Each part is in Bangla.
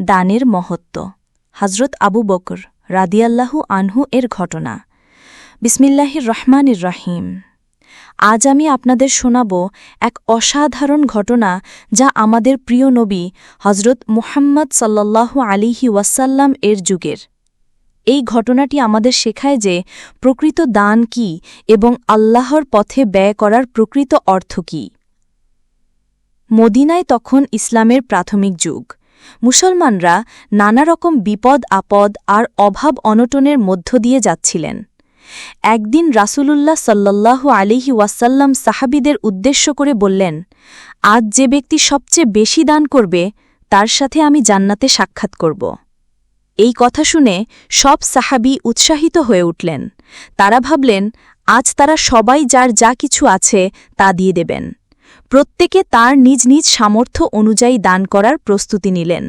দানের মহত্ব। হজরত আবু বকর রাদিয়াল্লাহু আনহু এর ঘটনা। বিসমিল্লাহির রহমানির রহিম। আজ আমি আপনাদের শোনাব এক অসাধারণ ঘটনা, যা আমাদের প্রিয় নবী হজরত মুহাম্মদ সাল্লাল্লাহু আলাইহি ওয়াসাল্লাম এর যুগের। এই ঘটনাটি আমাদের শেখায় যে প্রকৃত দান কি এবং আল্লাহর পথে ব্যয় করার প্রকৃত অর্থ কি। মদিনায় তখন ইসলামের প্রাথমিক যুগ। মুসলমানরা নানা রকম বিপদ আপদ আর অভাব অনটনের মধ্য দিয়ে যাচ্ছিলেন। একদিন রাসূলুল্লাহ সাল্লাল্লাহু আলাইহি ওয়াসাল্লাম সাহাবীদের উদ্দেশ্য করে বললেন, আজ যে ব্যক্তি সবচেয়ে বেশি দান করবে তার সাথে আমি জান্নাতে সাক্ষাৎ করব। এই কথা শুনে সব সাহাবী উৎসাহিত হয়ে উঠলেন। তারা ভাবলেন, আজ তারা সবাই যার যা কিছু আছে তা দিয়ে দেবেন। প্রত্যেকে তার নিজ নিজ সামর্থ্য অনুযায়ী দান করার প্রস্তুতি নিলেন।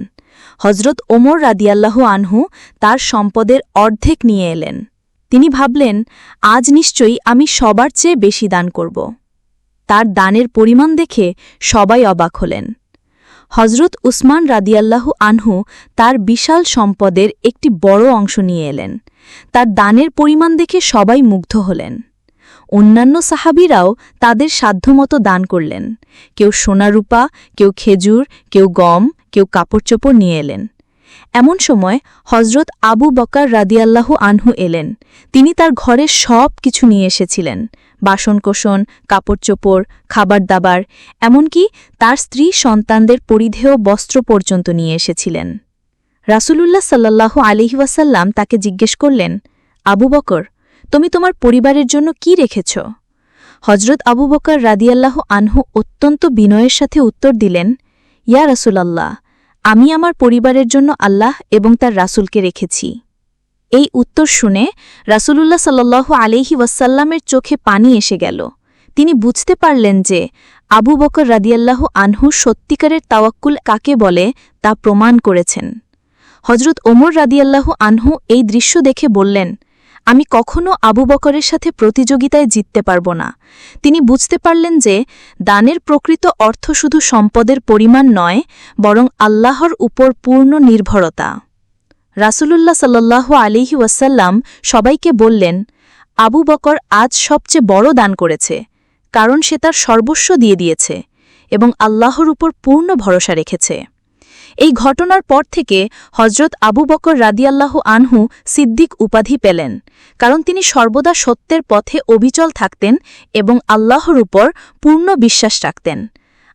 হজরত ওমর রাদিয়াল্লাহু আনহু তার সম্পদের অর্ধেক নিয়ে এলেন। তিনি ভাবলেন, আজ নিশ্চয়ই আমি সবার চেয়ে বেশি দান করব। তার দানের পরিমাণ দেখে সবাই অবাক হলেন। হজরত উসমান রাদিয়াল্লাহু আনহু তার বিশাল সম্পদের একটি বড় অংশ নিয়ে এলেন। তার দানের পরিমাণ দেখে সবাই মুগ্ধ হলেন। অন্যান্য সাহাবীরাও তাদের সাধ্যমতো দান করলেন। কেউ সোনারূপা, কেউ খেজুর, কেউ গম, কেউ কাপড়চোপড় নিয়ে এলেন। এমন সময় হজরত আবু বকর রাদিয়াল্লাহু আনহু এলেন। তিনি তার ঘরের সব কিছু নিয়ে এসেছিলেন, বাসনকোসন, কাপড়চোপড়, খাবার দাবার, এমনকি তার স্ত্রী সন্তানদের পরিধেয় বস্ত্র পর্যন্ত নিয়ে এসেছিলেন। রাসূলুল্লাহ সাল্লাল্লাহু আলাইহি ওয়াসাল্লাম তাকে জিজ্ঞেস করলেন, আবু বকর, তুমি তোমার পরিবারের জন্য কি রেখেছ? হজরত আবু বকর রাদিয়াল্লাহু আনহু অত্যন্ত বিনয়ের সাথে উত্তর দিলেন, ইয়া রাসূলাল্লাহ, আমি আমার পরিবারের জন্য আল্লাহ এবং তার রাসূলকে রেখেছি। এই উত্তর শুনে রাসূলুল্লাহ সাল্লাল্লাহু আলাইহি ওয়াসাল্লামের চোখে পানি এসে গেল। তিনি বুঝতে পারলেন যে আবু বকর রাদিয়াল্লাহু আনহু সত্যিকারের তাওয়াক্কুল কাকে বলে তা প্রমাণ করেছেন। হজরত ওমর রাদিয়াল্লাহু আনহু এই দৃশ্য দেখে বললেন, আমি কখনো আবু বকরের সাথে প্রতিযোগিতায় জিততে পারব না। তিনি বুঝতে পারলেন যে দানের প্রকৃত অর্থ শুধু সম্পদের পরিমাণ নয়, বরং আল্লাহর উপর পূর্ণ নির্ভরতা। রাসূলুল্লাহ সাল্লাল্লাহু আলাইহি ওয়াসাল্লাম সবাইকে বললেন, আবু বকর আজ সবচেয়ে বড় দান করেছে, কারণ সে তার সর্বস্ব দিয়ে দিয়েছে এবং আল্লাহর উপর পূর্ণ ভরসা রেখেছে। এই ঘটনার পর থেকে হজরত আবু বকর রাদিয়াল্লাহু আনহু সিদ্দিক উপাধি পেলেন, কারণ তিনি সর্বদা সত্যের পথে অবিচল থাকতেন এবং আল্লাহর উপর পূর্ণ বিশ্বাস রাখতেন।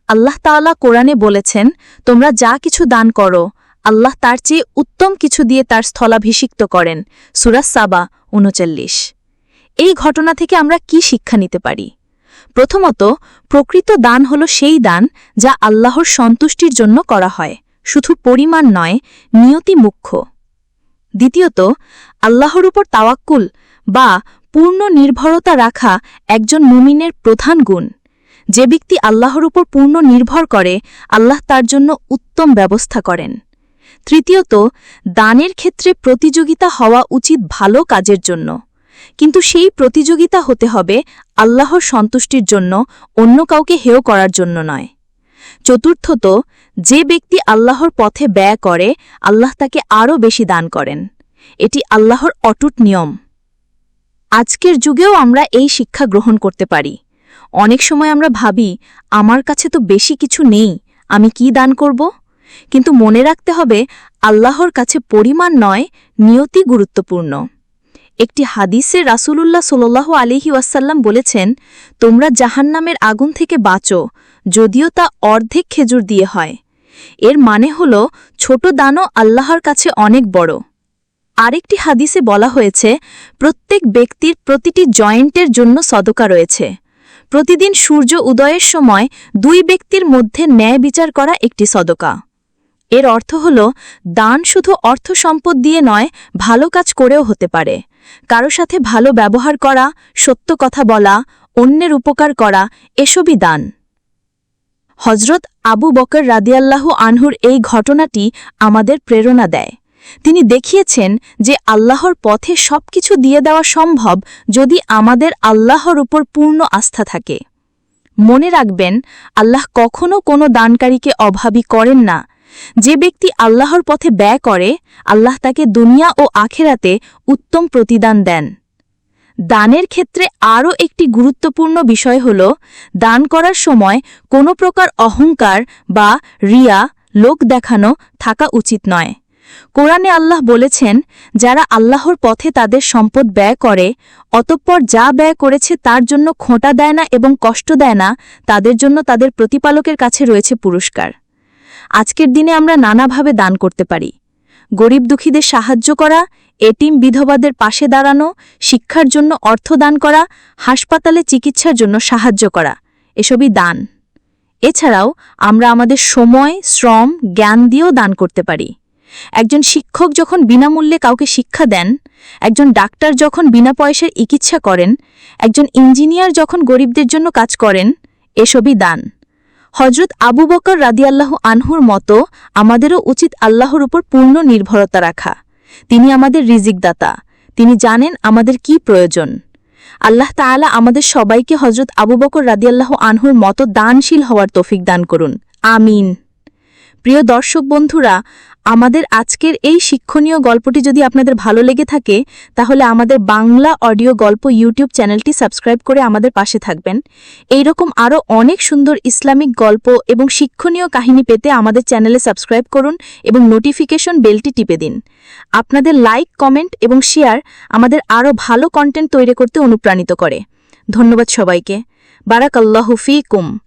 আল্লাহ তাআলা কোরআনে বলেছেন, তোমরা যা কিছু দান করো, আল্লাহ তার চেয়ে উত্তম কিছু দিয়ে তার স্থলাভিষিক্ত করেন। সূরা সাবা ৩৯। এই ঘটনা থেকে আমরা কি শিক্ষা নিতে পারি? প্রথমত, প্রকৃত দান হল সেই দান যা আল্লাহর সন্তুষ্টির জন্য করা হয়, শুধু পরিমাণ নয়, নিয়তি মুখ্য। দ্বিতীয়ত, আল্লাহর উপর তাওয়াক্কুল বা পূর্ণ নির্ভরতা রাখা একজন মুমিনের প্রধান গুণ। যে ব্যক্তি আল্লাহর উপর পূর্ণ নির্ভর করে, আল্লাহ তার জন্য উত্তম ব্যবস্থা করেন। তৃতীয়ত, দানের ক্ষেত্রে প্রতিযোগিতা হওয়া উচিত ভালো কাজের জন্য, কিন্তু সেই প্রতিযোগিতা হতে হবে আল্লাহর সন্তুষ্টির জন্য, অন্য কাউকে হেয় করার জন্য নয়। চতুর্থত, যে ব্যক্তি আল্লাহর পথে ব্যয় করে, আল্লাহ তাকে আরও বেশি দান করেন। এটি আল্লাহর অটুট নিয়ম। আজকের যুগেও আমরা এই শিক্ষা গ্রহণ করতে পারি। অনেক সময় আমরা ভাবি, আমার কাছে তো বেশি কিছু নেই, আমি কি দান করব? কিন্তু মনে রাখতে হবে, আল্লাহর কাছে পরিমাণ নয়, নিয়তি গুরুত্বপূর্ণ। একটি হাদিসে রাসূলুল্লাহ সাল্লাল্লাহু আলাইহি ওয়াসাল্লাম বলেছেন, তোমরা জাহান্নামের আগুন থেকে বাঁচো, যদিও তা অর্ধেক খেজুর দিয়ে হয়। এর মানে হল, ছোট দানও আল্লাহর কাছে অনেক বড়। আরেকটি হাদিসে বলা হয়েছে, প্রত্যেক ব্যক্তির প্রতিটি জয়েন্টের জন্য সদকা রয়েছে। প্রতিদিন সূর্য উদয়ের সময় দুই ব্যক্তির মধ্যে ন্যায় বিচার করা একটি সদকা। এর অর্থ হল, দান শুধু অর্থ সম্পদ দিয়ে নয়, ভালো কাজ করেও হতে পারে। কারো সাথে ভালো ব্যবহার করা, সত্য কথা বলা, অন্যের উপকার করা, এসবই দান। হজরত আবু বকর রাদিয়াল্লাহু আনহুর এই ঘটনাটি আমাদের প্রেরণা দেয়। তিনি দেখিয়েছেন যে আল্লাহর পথে সবকিছু দিয়ে দেওয়া সম্ভব যদি আমাদের আল্লাহর উপর পূর্ণ আস্থা থাকে। মনে রাখবেন, আল্লাহ কখনো কোনো দানকারীকে অভাবী করেন না, যে ব্যক্তি আল্লাহর পথে ব্যয় করে আল্লাহ তাকে দুনিয়া ও আখেরাতে উত্তম প্রতিদান দেন। দানের ক্ষেত্রে আরও একটি গুরুত্বপূর্ণ বিষয় হল দান করার সময় কোনো প্রকার অহংকার বা রিয়া লোক দেখানো থাকা উচিত নয়। কোরআনে আল্লাহ বলেছেন, যারা আল্লাহর পথে তাদের সম্পদ ব্যয় করে অতঃপর যা ব্যয় করেছে তার জন্য খোঁটা দেয় না এবং কষ্ট দেয় না, তাদের জন্য তাদের প্রতিপালকের কাছে রয়েছে পুরস্কার। আজকের দিনে আমরা নানাভাবে দান করতে পারি। গরিব দুঃখীদের সাহায্য করা, এতিম বিধবাদের পাশে দাঁড়ানো, শিক্ষার জন্য অর্থ দান করা, হাসপাতালে চিকিৎসার জন্য সাহায্য করা, এসবই দান। এছাড়াও আমরা আমাদের সময়, শ্রম, জ্ঞান দিয়েও দান করতে পারি। একজন শিক্ষক যখন বিনামূল্যে কাউকে শিক্ষা দেন, একজন ডাক্তার যখন বিনা পয়সায় চিকিৎসা করেন, একজন ইঞ্জিনিয়ার যখন গরিবদের জন্য কাজ করেন, এসবই দান। হজরত আবু বকর রাদিয়াল্লাহু আনহুর মতো আমাদেরও উচিত আল্লাহর উপর পূর্ণ নির্ভরতা রাখা। তিনি আমাদের রিজিকদাতা, তিনি জানেন আমাদের কি প্রয়োজন। আল্লাহ তাআলা আমাদের সবাইকে হজরত আবু বকর রাদিয়াল্লাহু আনহুর মতো দানশীল হওয়ার তৌফিক দান করুন, আমিন। প্রিয় দর্শক বন্ধুরা, আমাদের আজকের এই শিক্ষণীয় গল্পটি যদি আপনাদের ভালো লেগে থাকে তাহলে আমাদের বাংলা অডিও গল্প ইউটিউব চ্যানেলটি সাবস্ক্রাইব করে আমাদের পাশে থাকবেন। এইরকম আরও অনেক সুন্দর ইসলামিক গল্প এবং শিক্ষণীয় কাহিনী পেতে আমাদের চ্যানেলে সাবস্ক্রাইব করুন এবং নোটিফিকেশন বেলটি টিপে দিন। আপনাদের লাইক, কমেন্ট এবং শেয়ার আমাদের আরও ভালো কন্টেন্ট তৈরি করতে অনুপ্রাণিত করে। ধন্যবাদ সবাইকে। বারাকাল্লাহু ফীকুম।